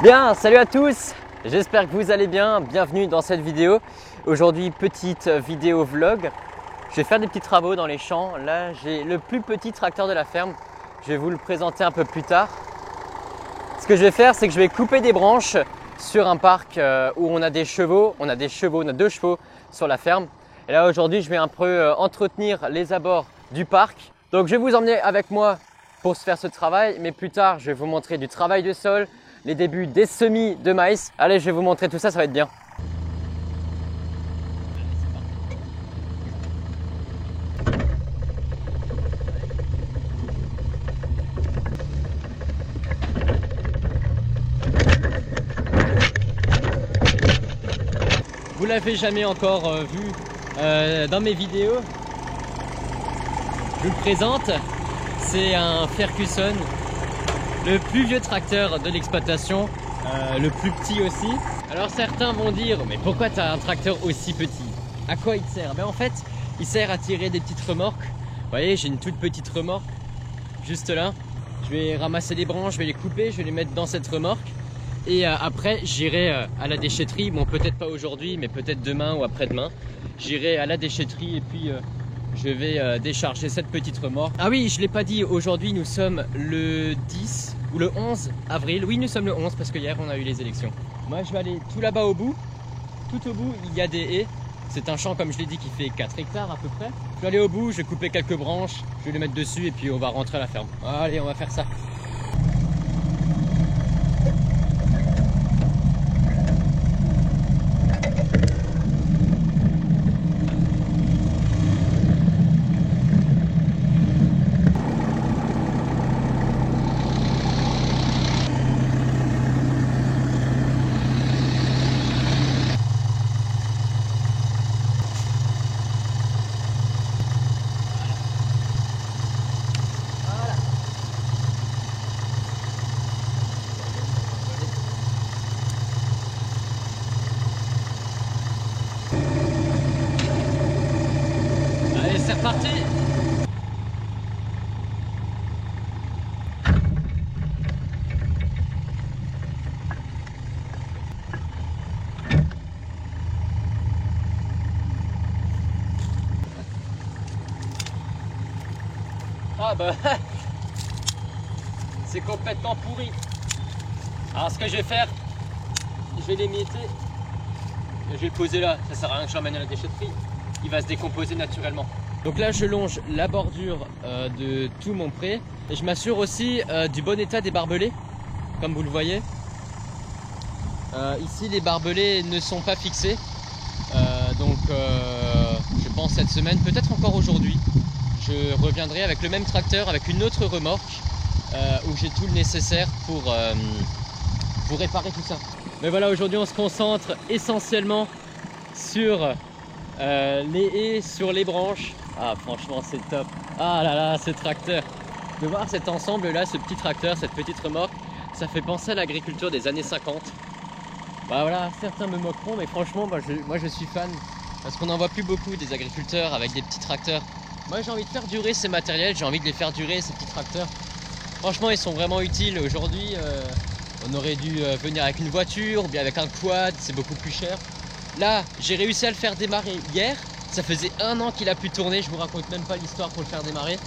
Bien, salut à tous, j'espère que vous allez bien, bienvenue dans cette vidéo. Aujourd'hui, petite vidéo vlog. Je vais faire des petits travaux dans les champs. Là, j'ai le plus petit tracteur de la ferme. Je vais vous le présenter un peu plus tard. Ce que je vais faire, c'est que je vais couper des branches sur un parc où on a des chevaux. On a 2 chevaux sur la ferme. Et là, aujourd'hui, je vais un peu entretenir les abords du parc. Donc, je vais vous emmener avec moi pour se faire ce travail. Mais plus tard, je vais vous montrer du travail de sol, les débuts des semis de maïs. Allez, je vais vous montrer tout ça, ça va être bien. Vous l'avez jamais encore vu dans mes vidéos. Je vous le présente, c'est un Ferguson, le plus vieux tracteur de l'exploitation, le plus petit aussi. Alors certains vont dire, mais pourquoi tu as un tracteur aussi petit? À quoi il sert? En fait, il sert à tirer des petites remorques. Vous voyez, j'ai une toute petite remorque, juste là. Je vais ramasser des branches, je vais les couper, je vais les mettre dans cette remorque. Et après, j'irai à la déchetterie. Bon, peut-être pas aujourd'hui, mais peut-être demain ou après-demain. J'irai à la déchetterie et puis je vais décharger cette petite remorque. Ah oui, je ne l'ai pas dit, aujourd'hui nous sommes le 10 ou le 11 avril. Oui, nous sommes le 11 parce que hier on a eu les élections. Moi, je vais aller tout là-bas au bout. Tout au bout, il y a des haies. C'est un champ, comme je l'ai dit, qui fait 4 hectares à peu près. Je vais aller au bout, je vais couper quelques branches, je vais les mettre dessus et puis on va rentrer à la ferme. Allez, on va faire ça. C'est reparti. Ah bah c'est complètement pourri. Alors ce que je vais faire, je vais l'émietter. Je vais le poser là, ça sert à rien que je l'emmène à la déchetterie. Il va se décomposer naturellement. Donc là je longe la bordure de tout mon pré et je m'assure aussi du bon état des barbelés, comme vous le voyez. Ici les barbelés ne sont pas fixés, donc je pense cette semaine, peut-être encore aujourd'hui, je reviendrai avec le même tracteur, avec une autre remorque où j'ai tout le nécessaire pour réparer tout ça. Mais voilà, aujourd'hui on se concentre essentiellement sur les haies, sur les branches. Ah franchement c'est top. Ah là là, ce tracteur. De voir cet ensemble là, ce petit tracteur, cette petite remorque, ça fait penser à l'agriculture des années 50. Bah voilà, certains me moqueront, mais franchement moi je suis fan. Parce qu'on n'en voit plus beaucoup des agriculteurs avec des petits tracteurs. Moi j'ai envie de faire durer ces matériels, j'ai envie de les faire durer ces petits tracteurs. Franchement ils sont vraiment utiles. Aujourd'hui on aurait dû venir avec une voiture ou bien avec un quad, c'est beaucoup plus cher. Là, j'ai réussi à le faire démarrer hier. Ça faisait 1 an qu'il a pu tourner. Je vous raconte même pas l'histoire pour le faire démarrer.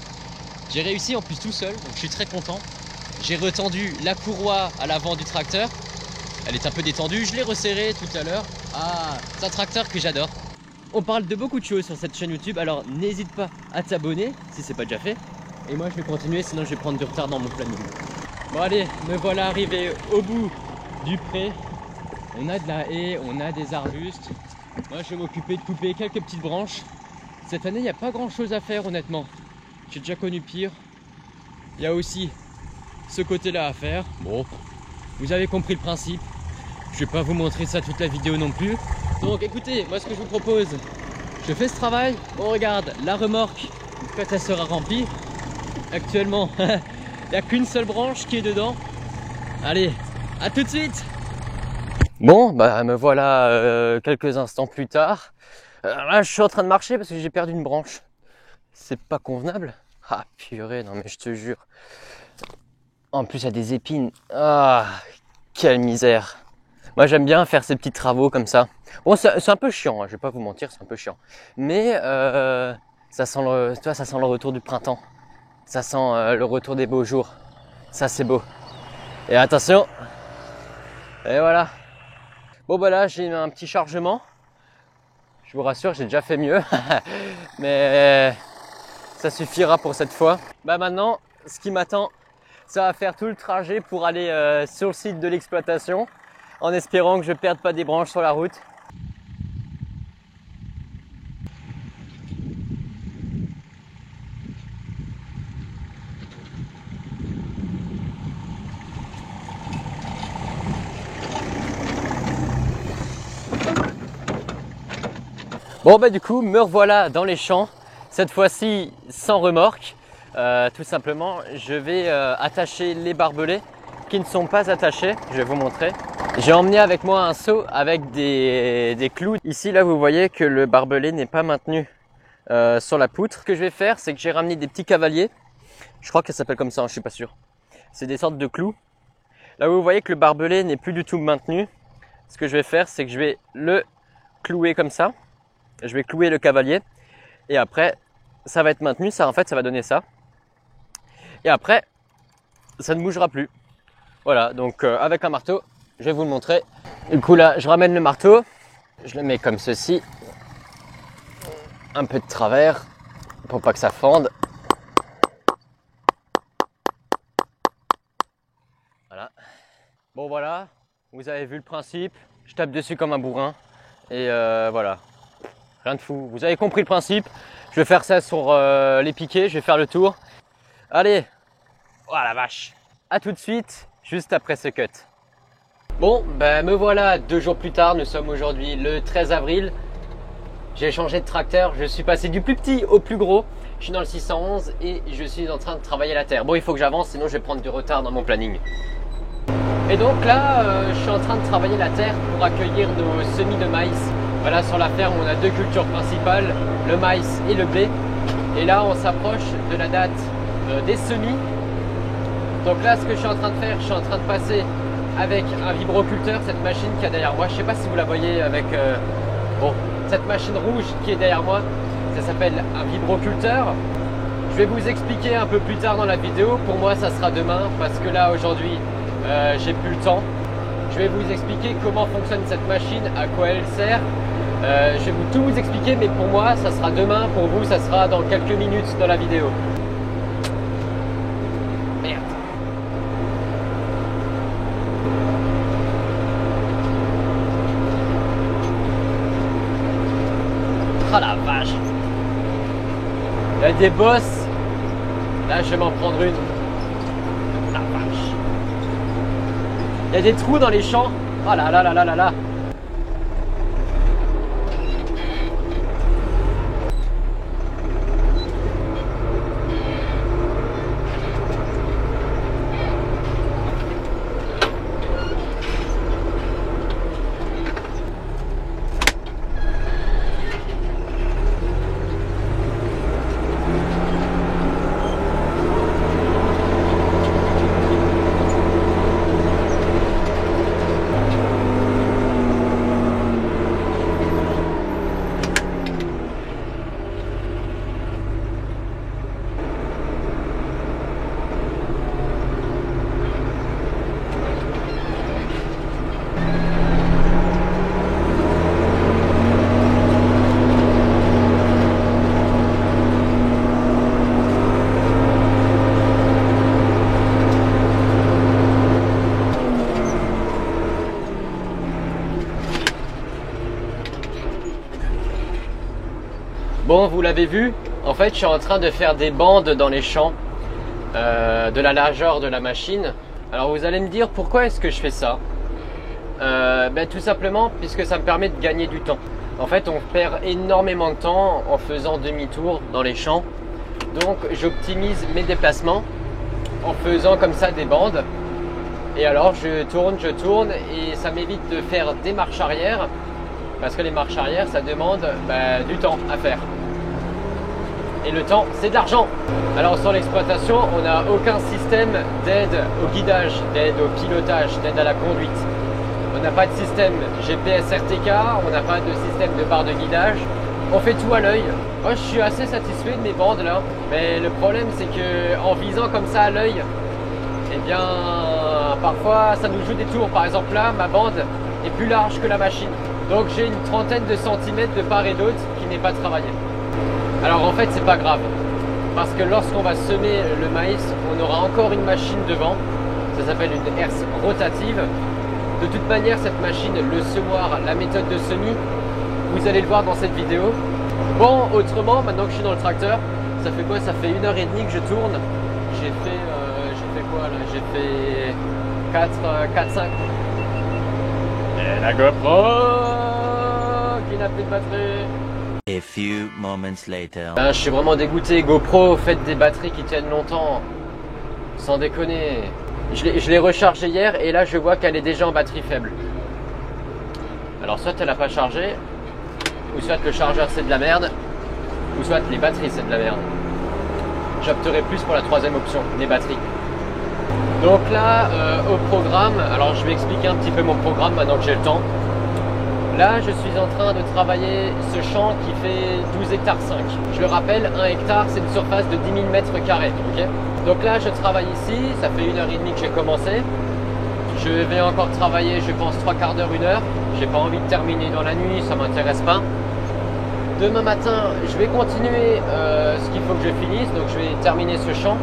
J'ai réussi en plus tout seul, donc je suis très content. J'ai retendu la courroie à l'avant du tracteur. Elle est un peu détendue. Je l'ai resserrée tout à l'heure. Ah, c'est un tracteur que j'adore. On parle de beaucoup de choses sur cette chaîne YouTube. Alors n'hésite pas à t'abonner si c'est pas déjà fait. Et moi je vais continuer, sinon je vais prendre du retard dans mon planning. Bon allez, me voilà arrivé au bout du pré. On a de la haie, on a des arbustes. Moi je vais m'occuper de couper quelques petites branches. Cette année il n'y a pas grand chose à faire honnêtement. J'ai déjà connu pire. Il y a aussi ce côté là à faire. Bon, vous avez compris le principe. Je vais pas vous montrer ça toute la vidéo non plus. Donc écoutez, moi ce que je vous propose, je fais ce travail, on regarde la remorque quand elle sera remplie. Actuellement, il n'y a qu'une seule branche qui est dedans. Allez, à tout de suite. Bon, bah me voilà quelques instants plus tard. Là, je suis en train de marcher parce que j'ai perdu une branche. C'est pas convenable. Ah purée, non mais je te jure. En plus, il y a des épines. Ah, Quelle misère. Moi j'aime bien faire ces petits travaux comme ça. Bon c'est un peu chiant, hein, je vais pas vous mentir, c'est un peu chiant. Mais ça sent le retour du printemps. Ça sent le retour des beaux jours. Ça c'est beau. Et attention. Et voilà. Bon bah là j'ai un petit chargement. Je vous rassure, j'ai déjà fait mieux. Mais ça suffira pour cette fois. Bah maintenant, ce qui m'attend, ça va faire tout le trajet pour aller sur le site de l'exploitation, en espérant que je ne perde pas des branches sur la route. Bon bah du coup, me revoilà dans les champs, cette fois-ci sans remorque. Tout simplement, je vais attacher les barbelés qui ne sont pas attachés, je vais vous montrer. J'ai emmené avec moi un seau avec des clous. Ici là vous voyez que le barbelé n'est pas maintenu sur la poutre. Ce que je vais faire, c'est que j'ai ramené des petits cavaliers. Je crois que ça s'appelle comme ça, hein, je suis pas sûr. C'est des sortes de clous. Là où vous voyez que le barbelé n'est plus du tout maintenu, ce que je vais faire, c'est que je vais le clouer comme ça. Je vais clouer le cavalier et après ça va être maintenu, ça en fait ça va donner ça. Et après ça ne bougera plus. Voilà, donc avec un marteau, je vais vous le montrer. Du coup là, je ramène le marteau, je le mets comme ceci, un peu de travers pour pas que ça fende. Voilà. Bon voilà, vous avez vu le principe, je tape dessus comme un bourrin et voilà. Rien de fou, vous avez compris le principe. Je vais faire ça sur les piquets, je vais faire le tour. Allez, oh la vache. À tout de suite, juste après ce cut. Bon, ben me voilà 2 jours plus tard, nous sommes aujourd'hui le 13 avril. J'ai changé de tracteur, je suis passé du plus petit au plus gros. Je suis dans le 611 et je suis en train de travailler la terre. Bon, il faut que j'avance, sinon je vais prendre du retard dans mon planning. Et donc là, je suis en train de travailler la terre pour accueillir nos semis de maïs. Voilà, sur la ferme, on a 2 cultures principales, le maïs et le blé. Et là, on s'approche de la date des semis. Donc là, ce que je suis en train de faire, je suis en train de passer avec un vibroculteur, cette machine qui est derrière moi. Je ne sais pas si vous la voyez avec cette machine rouge qui est derrière moi. Ça s'appelle un vibroculteur. Je vais vous expliquer un peu plus tard dans la vidéo. Pour moi, ça sera demain parce que là, aujourd'hui, j'ai plus le temps. Je vais vous expliquer comment fonctionne cette machine, à quoi elle sert. Je vais tout vous expliquer, mais pour moi, ça sera demain. Pour vous, ça sera dans quelques minutes dans la vidéo. Merde. Oh la vache. Il y a des bosses. Là, je vais m'en prendre une. La vache. Il y a des trous dans les champs. Oh là là là là là là. Bon, vous l'avez vu, en fait, je suis en train de faire des bandes dans les champs de la largeur de la machine. Alors vous allez me dire pourquoi est-ce que je fais ça? Tout simplement puisque ça me permet de gagner du temps. En fait, on perd énormément de temps en faisant demi-tour dans les champs. Donc j'optimise mes déplacements en faisant comme ça des bandes. Et alors je tourne et ça m'évite de faire des marches arrière. Parce que les marches arrière, ça demande du temps à faire. et le temps c'est de l'argent. Alors sur l'exploitation, on n'a aucun système d'aide au guidage, d'aide au pilotage, d'aide à la conduite. On n'a pas de système GPS RTK, on n'a pas de système de barre de guidage. On fait tout à l'œil. Moi je suis assez satisfait de mes bandes là, mais le problème c'est que en visant comme ça à l'œil, eh bien parfois ça nous joue des tours. Par exemple là, ma bande est plus large que la machine. Donc j'ai une trentaine de centimètres de part et d'autre qui n'est pas travaillée. Alors en fait c'est pas grave, parce que lorsqu'on va semer le maïs, on aura encore une machine devant. Ça s'appelle une herse rotative. De toute manière cette machine, le semoir, la méthode de semis, vous allez le voir dans cette vidéo. Bon, autrement, maintenant que je suis dans le tracteur, ça fait quoi? Ça fait 1h30 que je tourne. J'ai fait quoi là? J'ai fait 4-5. Et la GoPro qui n'a plus de batterie. A few moments later. Ben, je suis vraiment dégoûté. GoPro, faites des batteries qui tiennent longtemps. Sans déconner. Je l'ai rechargée hier et là je vois qu'elle est déjà en batterie faible. Alors soit elle n'a pas chargé, ou soit le chargeur c'est de la merde, ou soit les batteries c'est de la merde. J'opterai plus pour la troisième option, les batteries. Donc là, au programme, alors je vais expliquer un petit peu mon programme maintenant que j'ai le temps. Là, je suis en train de travailler ce champ qui fait 12 hectares 5. Je le rappelle, 1 hectare, c'est une surface de 10 000 mètres carrés. Okay, donc là, je travaille ici, ça fait 1h30 que j'ai commencé. Je vais encore travailler, je pense, 3/4 d'heure, 1 heure. J'ai pas envie de terminer dans la nuit, ça m'intéresse pas. Demain matin, je vais continuer ce qu'il faut que je finisse, donc je vais terminer ce champ.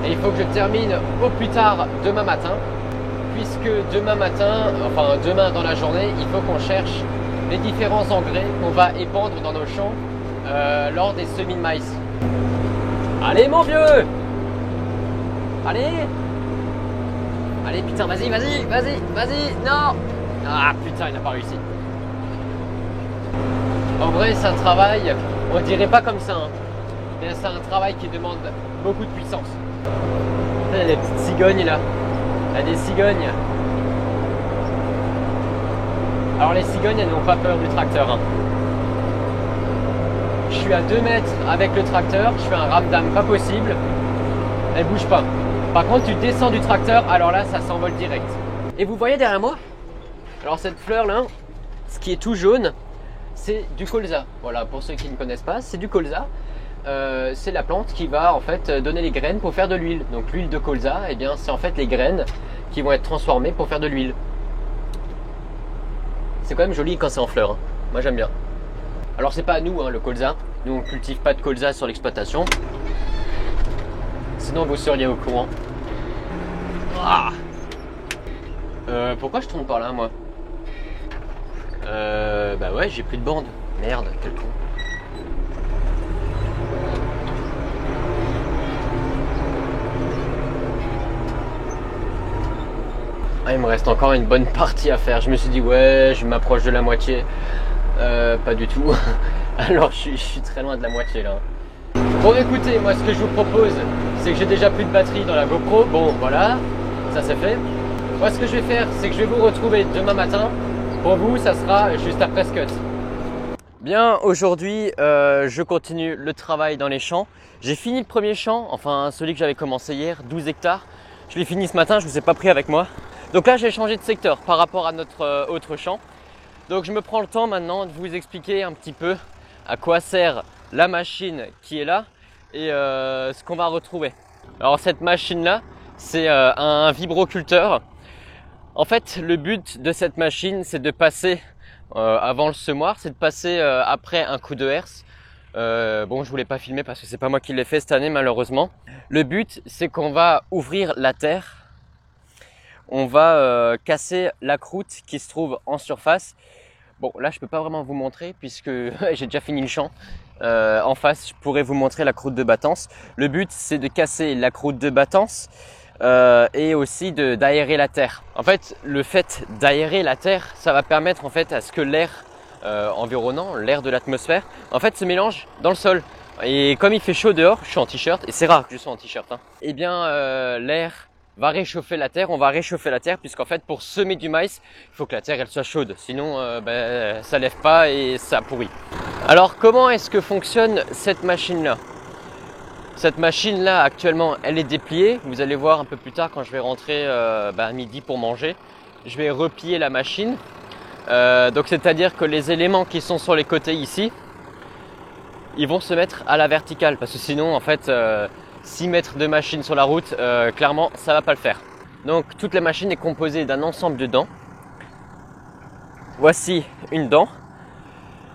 Et il faut que je termine au plus tard demain matin, puisque demain matin, enfin demain dans la journée, il faut qu'on cherche les différents engrais qu'on va épandre dans nos champs lors des semis de maïs. Allez mon vieux! Allez! Allez putain, vas-y, non! Ah putain, il n'a pas réussi. En vrai, c'est un travail, on dirait pas comme ça, hein. Mais c'est un travail qui demande beaucoup de puissance. Il y a des petites cigognes là. Il y a des cigognes. Alors les cigognes, elles n'ont pas peur du tracteur, hein. Je suis à 2 mètres avec le tracteur, je fais un ramdam pas possible. Elle bouge pas. Par contre, tu descends du tracteur, alors là, ça s'envole direct. Et vous voyez derrière moi? Alors cette fleur là, ce qui est tout jaune, c'est du colza. Voilà, pour ceux qui ne connaissent pas, c'est du colza. C'est la plante qui va en fait donner les graines pour faire de l'huile. Donc l'huile de colza, eh bien c'est en fait les graines qui vont être transformées pour faire de l'huile. C'est quand même joli quand c'est en fleurs, hein. Moi j'aime bien. Alors c'est pas à nous, hein, le colza. Nous on cultive pas de colza sur l'exploitation. Sinon vous seriez au courant. Ah, pourquoi je tourne par là moi? Bah ouais, j'ai plus de bande. Merde, quel con. Ah, il me reste encore une bonne partie à faire. Je me suis dit ouais, je m'approche de la moitié. Pas du tout. Alors je suis très loin de la moitié là. Bon écoutez, moi ce que je vous propose, c'est que j'ai déjà plus de batterie dans la GoPro. Bon voilà, ça c'est fait. Moi ce que je vais faire, c'est que je vais vous retrouver demain matin. Pour vous, ça sera juste après ce cut. Bien, aujourd'hui, je continue le travail dans les champs. J'ai fini le premier champ, enfin celui que j'avais commencé hier, 12 hectares. Je l'ai fini ce matin, je ne vous ai pas pris avec moi. Donc là, j'ai changé de secteur par rapport à notre autre champ. Donc je me prends le temps maintenant de vous expliquer un petit peu à quoi sert la machine qui est là et ce qu'on va retrouver. Alors cette machine-là, c'est un vibroculteur. En fait, le but de cette machine, c'est de passer avant le semoir, c'est de passer après un coup de herse. Bon, je voulais pas filmer parce que c'est pas moi qui l'ai fait cette année malheureusement. Le but, c'est qu'on va ouvrir la terre. On va casser la croûte qui se trouve en surface. Bon, là, je peux pas vraiment vous montrer puisque j'ai déjà fini le champ. En face, je pourrais vous montrer la croûte de battance. Le but, c'est de casser la croûte de battance et aussi d'aérer la terre. En fait, le fait d'aérer la terre, ça va permettre en fait à ce que l'air environnant, l'air de l'atmosphère, en fait, se mélange dans le sol. Et comme il fait chaud dehors, je suis en t-shirt et c'est rare que je sois en t-shirt, hein. Eh bien, l'air va réchauffer la terre, on va réchauffer la terre puisqu'en fait pour semer du maïs, il faut que la terre elle soit chaude, sinon ça lève pas et ça pourrit. Alors comment est-ce que fonctionne cette machine-là? Cette machine-là actuellement elle est dépliée. Vous allez voir un peu plus tard quand je vais rentrer à midi pour manger. Je vais replier la machine. Donc c'est-à-dire que les éléments qui sont sur les côtés ici, ils vont se mettre à la verticale. Parce que sinon en fait 6 mètres de machine sur la route, clairement ça va pas le faire. Donc toute la machine est composée d'un ensemble de dents. Voici une dent.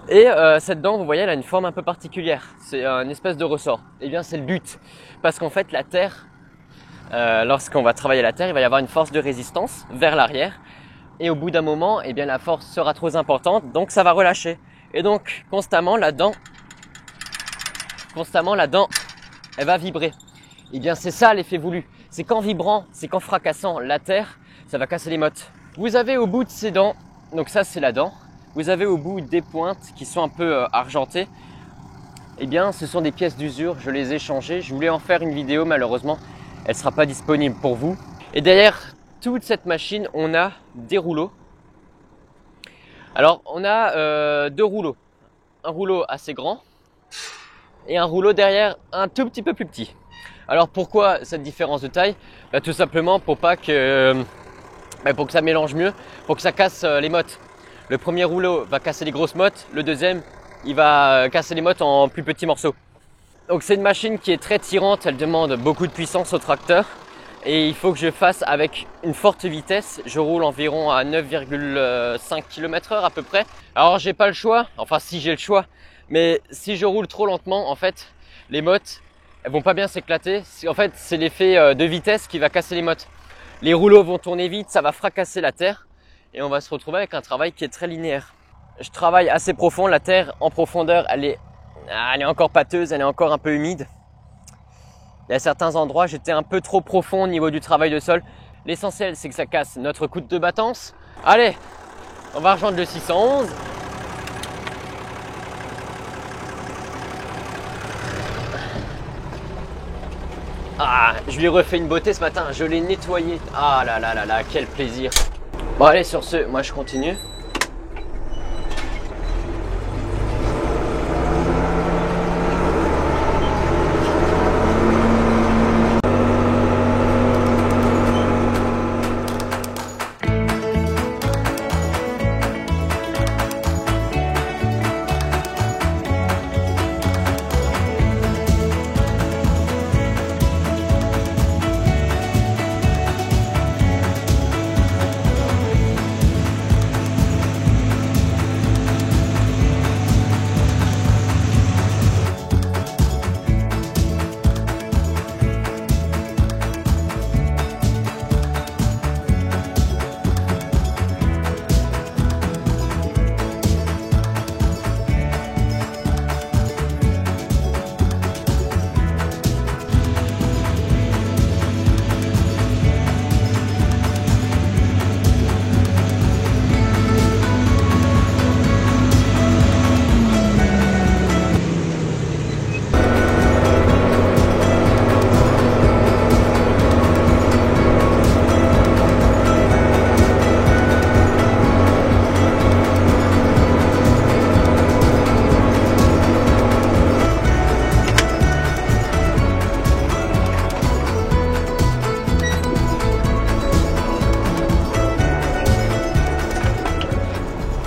Et cette dent, vous voyez, elle a une forme un peu particulière. C'est une espèce de ressort. Et bien c'est le but. Parce qu'en fait la terre, lorsqu'on va travailler la terre, il va y avoir une force de résistance vers l'arrière. Et au bout d'un moment, eh bien la force sera trop importante, donc ça va relâcher. Et donc constamment la dent, elle va vibrer. Et bien c'est ça l'effet voulu. C'est qu'en vibrant, c'est qu'en fracassant la terre, ça va casser les mottes. Vous avez au bout de ces dents, donc ça c'est la dent. Vous avez au bout des pointes qui sont un peu argentées. Eh bien, ce sont des pièces d'usure, je les ai changées. Je voulais en faire une vidéo, malheureusement, elle ne sera pas disponible pour vous. Et derrière toute cette machine, on a des rouleaux. Alors, on a 2 rouleaux. Un rouleau assez grand et un rouleau derrière un tout petit peu plus petit. Alors, pourquoi cette différence de taille? Tout simplement pour que ça mélange mieux, pour que ça casse les mottes. Le premier rouleau va casser les grosses mottes, le deuxième, il va casser les mottes en plus petits morceaux. Donc c'est une machine qui est très tirante, elle demande beaucoup de puissance au tracteur et il faut que je fasse avec une forte vitesse. Je roule environ à 9,5 km/h à peu près. Alors j'ai pas le choix, enfin si j'ai le choix, mais si je roule trop lentement, en fait, les mottes, elles vont pas bien s'éclater. En fait, c'est l'effet de vitesse qui va casser les mottes. Les rouleaux vont tourner vite, ça va fracasser la terre. Et on va se retrouver avec un travail qui est très linéaire. Je travaille assez profond, la terre en profondeur, elle est encore pâteuse, elle est encore un peu humide. Il y a certains endroits, j'étais un peu trop profond au niveau du travail de sol. L'essentiel, c'est que ça casse notre coude de battance. Allez, on va rejoindre le 611. Ah, je lui ai refait une beauté ce matin, je l'ai nettoyé. Ah là là là là, quel plaisir. Bon allez, sur ce, moi je continue.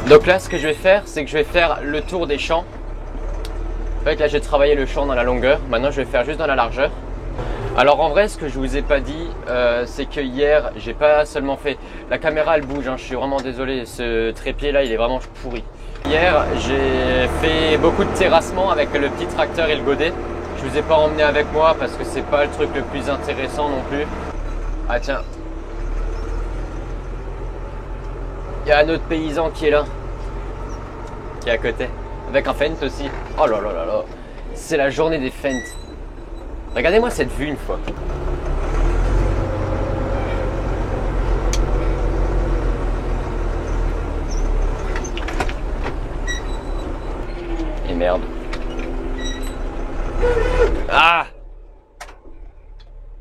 Donc là, ce que je vais faire, c'est que je vais faire le tour des champs. En fait, là, j'ai travaillé le champ dans la longueur. Maintenant, je vais faire juste dans la largeur. Alors en vrai, ce que je vous ai pas dit, c'est que hier, j'ai pas seulement fait... La caméra, elle bouge, hein, je suis vraiment désolé. Ce trépied là, il est vraiment pourri. Hier, j'ai fait beaucoup de terrassement avec le petit tracteur et le godet. Je vous ai pas emmené avec moi parce que c'est pas le truc le plus intéressant non plus. Ah tiens. Il y a un autre paysan qui est là. Qui est à côté. Avec un Fendt aussi. Oh là là là là. C'est la journée des Fendt. Regardez-moi cette vue une fois. Et merde. Ah!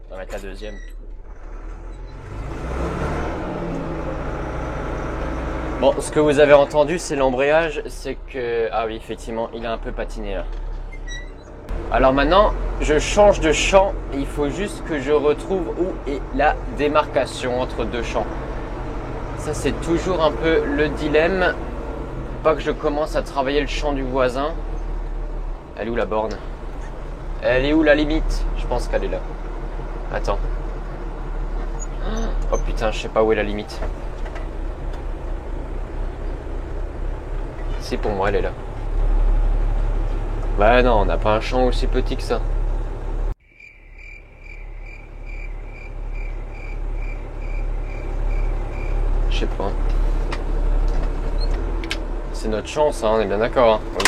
On va mettre la deuxième. Bon, ce que vous avez entendu, c'est l'embrayage, c'est que... Ah oui, effectivement, il a un peu patiné là. Alors maintenant, je change de champ et il faut juste que je retrouve où est la démarcation entre deux champs. Ça, c'est toujours un peu le dilemme. Pas que je commence à travailler le champ du voisin. Elle est où la borne? Elle est où la limite? Je pense qu'elle est là. Attends. Oh putain, je sais pas où est la limite. Si, pour moi, elle est là. Bah non, on n'a pas un champ aussi petit que ça. Je sais pas. C'est notre chance, hein, on est bien d'accord. Hein. Oui.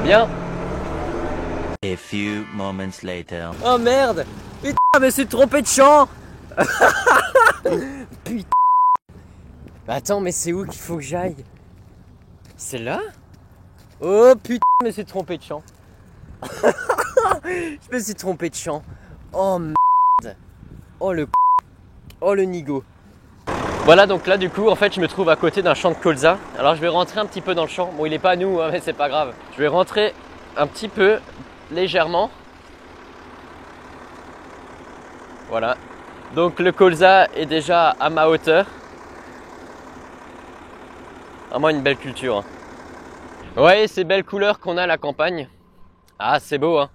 Bien. A few moments later. Oh merde! Putain, je me suis trompé de champ! Putain! Attends, mais c'est où qu'il faut que j'aille? C'est là? Oh putain, je me suis trompé de champ. Je me suis trompé de champ. Oh merde. Oh le oh le nigo. Voilà, donc là du coup en fait je me trouve à côté d'un champ de colza. Alors je vais rentrer un petit peu dans le champ. Bon, il est pas à nous, hein, mais c'est pas grave. Je vais rentrer un petit peu, légèrement. Voilà. Donc le colza est déjà à ma hauteur. Vraiment une belle culture. Hein. Vous voyez ces belles couleurs qu'on a à la campagne? Ah, c'est beau, hein.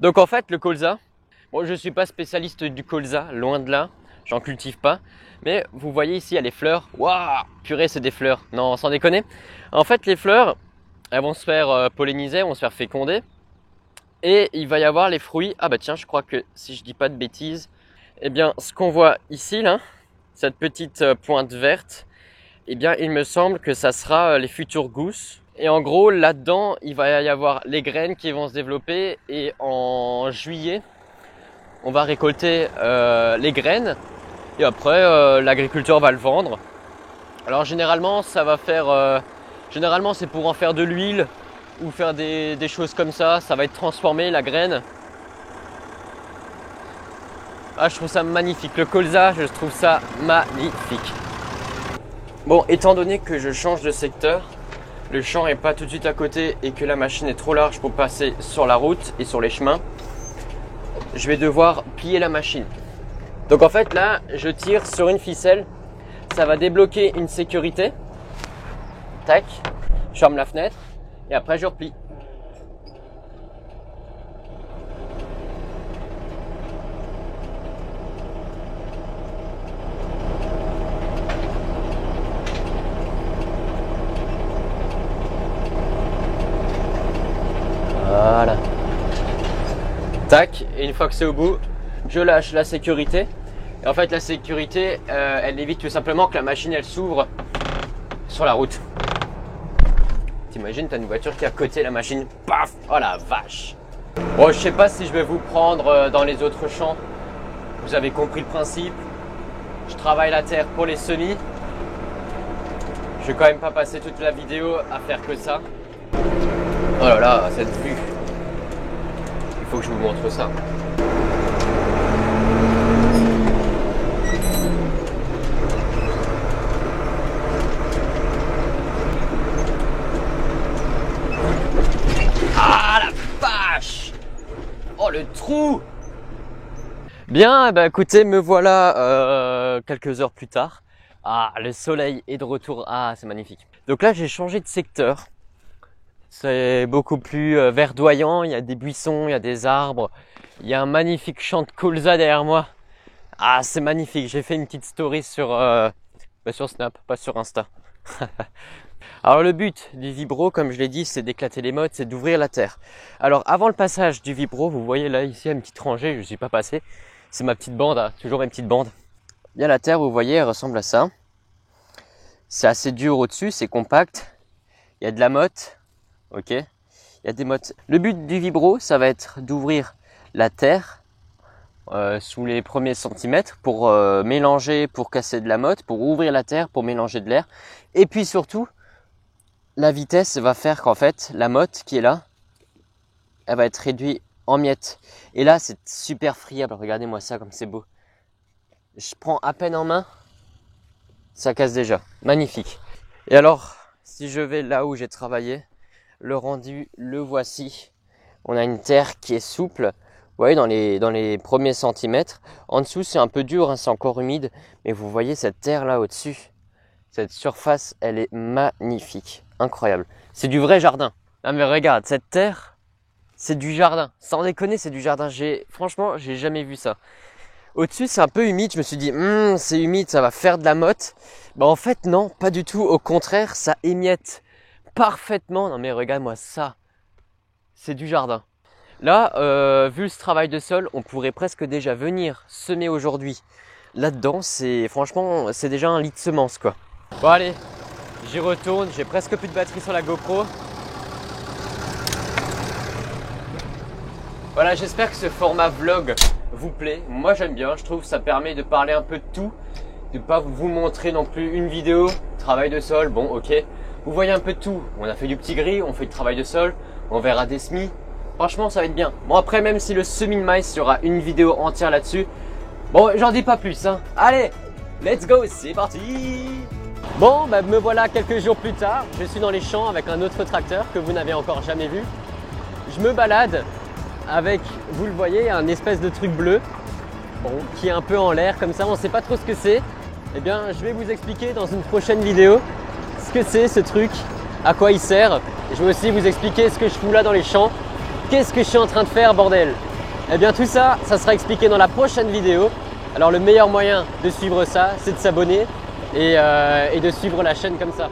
Donc en fait, le colza, bon, je ne suis pas spécialiste du colza, loin de là, j'en cultive pas. Mais vous voyez ici, il y a les fleurs. Waouh, purée, c'est des fleurs. Non, sans déconner. En fait, les fleurs, elles vont se faire polliniser, elles vont se faire féconder. Et il va y avoir les fruits. Ah bah tiens, je crois que si je dis pas de bêtises, eh bien, ce qu'on voit ici, là, cette petite pointe verte, eh bien, il me semble que ça sera les futures gousses. Et en gros, là-dedans, il va y avoir les graines qui vont se développer. Et en juillet, on va récolter les graines. Et après, l'agriculteur va le vendre. Alors généralement, ça va faire... généralement, c'est pour en faire de l'huile ou faire des choses comme ça. Ça va être transformé, la graine. Ah, je trouve ça magnifique. Le colza, je trouve ça magnifique. Bon, étant donné que je change de secteur, le champ n'est pas tout de suite à côté et que la machine est trop large pour passer sur la route et sur les chemins, je vais devoir plier la machine. Donc en fait là, je tire sur une ficelle, ça va débloquer une sécurité. Tac, je ferme la fenêtre et après je replie. Voilà. Tac, et une fois que c'est au bout, je lâche la sécurité. Et en fait, la sécurité, elle évite tout simplement que la machine, elle s'ouvre sur la route. T'imagines, t'as une voiture qui est à côté de la machine, paf, oh la vache. Bon, je sais pas si je vais vous prendre dans les autres champs. Vous avez compris le principe. Je travaille la terre pour les semis. Je vais quand même pas passer toute la vidéo à faire que ça. Oh là là, cette vue. Il faut que je vous montre ça. Ah la vache! Oh le trou! Bien, bah écoutez, me voilà quelques heures plus tard. Ah, le soleil est de retour. Ah, c'est magnifique. Donc là, j'ai changé de secteur. C'est beaucoup plus verdoyant, il y a des buissons, il y a des arbres, il y a un magnifique champ de colza derrière moi. Ah, c'est magnifique, j'ai fait une petite story sur Snap, pas sur Insta. Alors le but du vibro, comme je l'ai dit, c'est d'éclater les mottes, c'est d'ouvrir la terre. Alors avant le passage du vibro, vous voyez là ici une petite rangée, je ne suis pas passé. C'est ma petite bande, hein, toujours ma petite bande. Bien la terre, vous voyez, elle ressemble à ça. C'est assez dur au-dessus, c'est compact. Il y a de la motte. Ok, il y a des mottes. Le but du vibro, ça va être d'ouvrir la terre sous les premiers centimètres pour mélanger, pour casser de la motte, pour ouvrir la terre, pour mélanger de l'air. Et puis surtout, la vitesse va faire qu'en fait, la motte qui est là, elle va être réduite en miettes. Et là, c'est super friable. Regardez-moi ça comme c'est beau. Je prends à peine en main, ça casse déjà. Magnifique. Et alors, si je vais là où j'ai travaillé, le rendu, le voici. On a une terre qui est souple. Vous voyez, dans les premiers centimètres. En dessous, c'est un peu dur, hein, c'est encore humide. Mais vous voyez cette terre là au-dessus. Cette surface, elle est magnifique. Incroyable. C'est du vrai jardin. Ah mais regarde, cette terre, c'est du jardin. Sans déconner, c'est du jardin. Franchement, j'ai jamais vu ça. Au-dessus, c'est un peu humide. Je me suis dit, c'est humide, ça va faire de la motte. Bah en fait, non, pas du tout. Au contraire, ça émiette parfaitement. Non mais regarde-moi ça. C'est du jardin. Là, vu ce travail de sol, on pourrait presque déjà venir semer aujourd'hui. Là-dedans, franchement, c'est déjà un lit de semences, quoi. Bon allez, j'y retourne. J'ai presque plus de batterie sur la GoPro. Voilà, j'espère que ce format vlog vous plaît. Moi j'aime bien, je trouve que ça permet de parler un peu de tout, de pas vous montrer non plus une vidéo, travail de sol, bon ok. Vous voyez un peu de tout, on a fait du petit gris, on fait du travail de sol, on verra des semis. Franchement ça va être bien. Bon après même si le semis de maïs, il y aura une vidéo entière là-dessus. Bon j'en dis pas plus hein. Allez, let's go, c'est parti. Bon bah me voilà quelques jours plus tard, je suis dans les champs avec un autre tracteur que vous n'avez encore jamais vu. Je me balade avec, vous le voyez, un espèce de truc bleu, bon, qui est un peu en l'air comme ça, on ne sait pas trop ce que c'est. Eh bien, je vais vous expliquer dans une prochaine vidéo ce que c'est ce truc, à quoi il sert. Et je vais aussi vous expliquer ce que je fous là dans les champs. Qu'est-ce que je suis en train de faire, bordel? Eh bien, tout ça, ça sera expliqué dans la prochaine vidéo. Alors, le meilleur moyen de suivre ça, c'est de s'abonner et de suivre la chaîne comme ça.